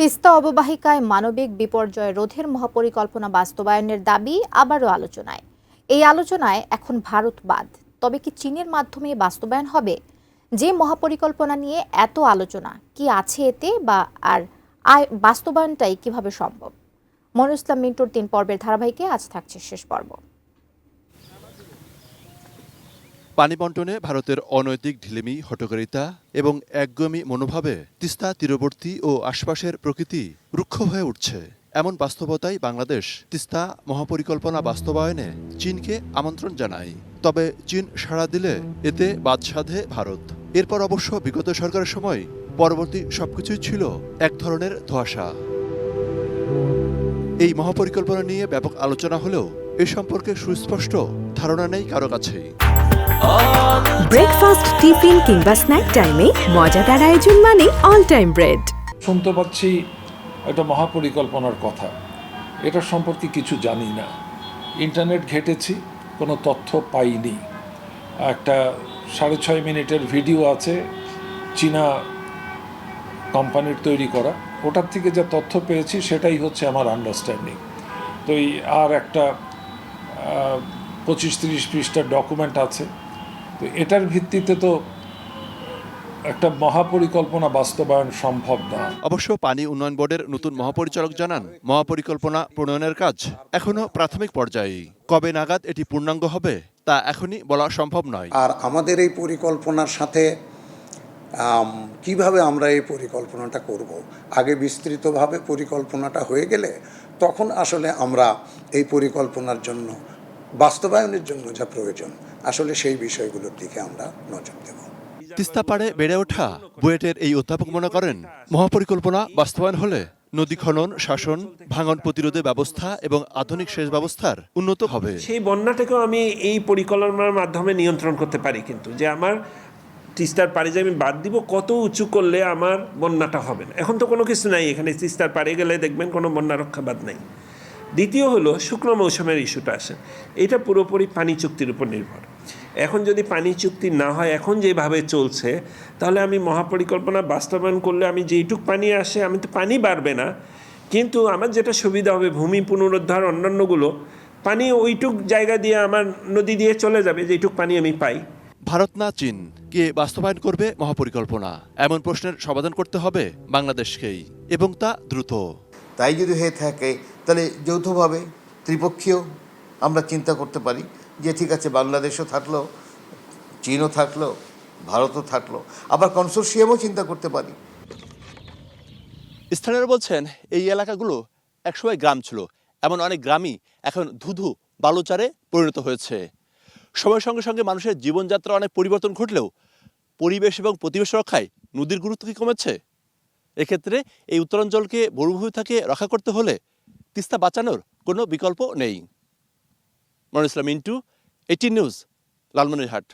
তিস্তা অববাহিকায় মানবিক বিপর্যয় রোধের মহাপরিকল্পনা বাস্তবায়নের দাবি আবারও আলোচনায়। এই আলোচনায় এখন ভারত বাদ। তবে কি চীনের মাধ্যমে বাস্তবায়ন হবে? যে মহাপরিকল্পনা নিয়ে এত আলোচনা, কি আছে এতে, বা আর বাস্তবায়নটাই কিভাবে সম্ভব? মনির ইসলাম মিন্টুর ৩ পর্বের ধারাবাহিকে আজ থাকছে শেষ পর্ব। পানি বন্টনে ভারতের অনৈতিক ঢিলেমি, হঠকারিতা এবং একগুঁয়েমি মনোভাবে তিস্তা তীরবর্তী ও আশপাশের প্রকৃতি রুক্ষ হয়ে উঠছে। এমন বাস্তবতায় বাংলাদেশ তিস্তা মহাপরিকল্পনা বাস্তবায়নে চীনকে আমন্ত্রণ জানায়। তবে চীন সাড়া দিলে এতে বাদ সাধে ভারত। এরপর অবশ্য বিগত সরকারের সময় পরবর্তী সবকিছুই ছিল এক ধরনের ধোঁয়াশা। এই মহাপরিকল্পনা নিয়ে ব্যাপক আলোচনা হলেও এ সম্পর্কে সুস্পষ্ট ধারণা নেই কারো কাছেই। ব্রেকফাস্ট, টিফিন কিংবা স্ন্যাক টাইমে মজাদার আয়োজন মানে অল টাইম ব্রেড। শুনতে পাচ্ছি একটা মহাপরিকল্পনার কথা, এটা সম্পর্কে কিছু জানি না। ইন্টারনেট ঘেটেছি, কোনো তথ্য পাইনি। একটা 6.5 মিনিটের ভিডিও আছে চীনা কোম্পানির তৈরি করা, ওটার থেকে যা তথ্য পেয়েছি সেটাই হচ্ছে আমার আন্ডারস্ট্যান্ডিং। তো এই আর একটা 25-30 পৃষ্ঠার ডকুমেন্ট আছে। তো এটার ভিত্তিতে তো একটা মহাপরিকল্পনা বাস্তবায়ন সম্ভব না। অবশ্য পানি উন্নয়ন বোর্ডের নতুন মহাপরিচালক জানান, মহাপরিকল্পনা প্রণয়নের কাজ এখনো প্রাথমিক পর্যায়ে। কবে নাগাদ এটি পূর্ণাঙ্গ হবে তা এখনই বলা সম্ভব নয়। আর আমাদের এই পরিকল্পনার সাথে কিভাবে আমরা এই পরিকল্পনাটা করব, আগে বিস্তৃতভাবে পরিকল্পনাটা হয়ে গেলে তখন আসলে আমরা এই পরিকল্পনার জন্য, বাস্তবায়নের জন্য যা প্রয়োজন, আসলে সেই বিষয়গুলোর দিকে আমরা নজর দেব। তিস্তা পাড়ে বেড়ে ওঠা বুয়েটের এই অধ্যাপক মনে করেন, মহাপরিকল্পনা বাস্তবায়ন হলে নদী খনন, শাসন, ভাঙন প্রতিরোধের ব্যবস্থা এবং আধুনিক সেচ ব্যবস্থার উন্নত হবে। সেই বন্যাটাকেও আমি এই পরিকল্পনার মাধ্যমে নিয়ন্ত্রণ করতে পারি, কিন্তু যে আমার তিস্তার পাড়ে যে আমি বাদ দিব, কত উঁচু করলে আমার বন্যাটা হবে না। এখন তো কোনো কিছু নাই এখানে, তিস্তার পাড়ে গেলে দেখবেন কোনো বন্যা রক্ষা বাদ নাই। দ্বিতীয় হলো শুকনো মৌসুমের ইস্যুটা আসে, এটা পুরোপুরি পানি চুক্তির উপর নির্ভর। এখন যদি পানি চুক্তি না হয়, এখন যেভাবে চলছে, তাহলে আমি মহাপরিকল্পনা বাস্তবায়ন করলে আমি যেইটুক পানি আসে, আমি তো পানি বাড়বে না, কিন্তু আমার যেটা সুবিধা হবে, ভূমি পুনরুদ্ধার অন্যান্যগুলো, পানি ওইটুক জায়গা দিয়ে আমার নদী দিয়ে চলে যাবে যেইটুক পানি আমি পাই। ভারত না চীন, কে বাস্তবায়ন করবে মহাপরিকল্পনা? এমন প্রশ্নের সমাধান করতে হবে বাংলাদেশকেই, এবং তা দ্রুত। তাই যদি হয়ে থাকে তাহলে যৌথভাবে ত্রিপক্ষীয় আমরা চিন্তা করতে পারি যে ঠিক আছে, বাংলাদেশও থাকলো, চীনও থাকলো, ভারতও থাকলো, আবার কনসোর্সিয়ামও চিন্তা করতে পারি। স্থানীয়রা বলছেন, এই এলাকাগুলো একসময় গ্রাম ছিল, এমন অনেক গ্রামই এখন ধুধু বালুচারে পরিণত হয়েছে। সময়ের সঙ্গে সঙ্গে মানুষের জীবনযাত্রা অনেক পরিবর্তন ঘটলেও পরিবেশ এবং প্রতিবেশ রক্ষায় নদীর গুরুত্ব কি কমেছে? এক্ষেত্রে এই উত্তরাঞ্চলকে মরুভূমি থেকে রক্ষা করতে হলে তিস্তা বাঁচানোর কোনো বিকল্প নেই। মনির ইসলাম মিন্টু, 18 নিউজ, লালমনিরহাট।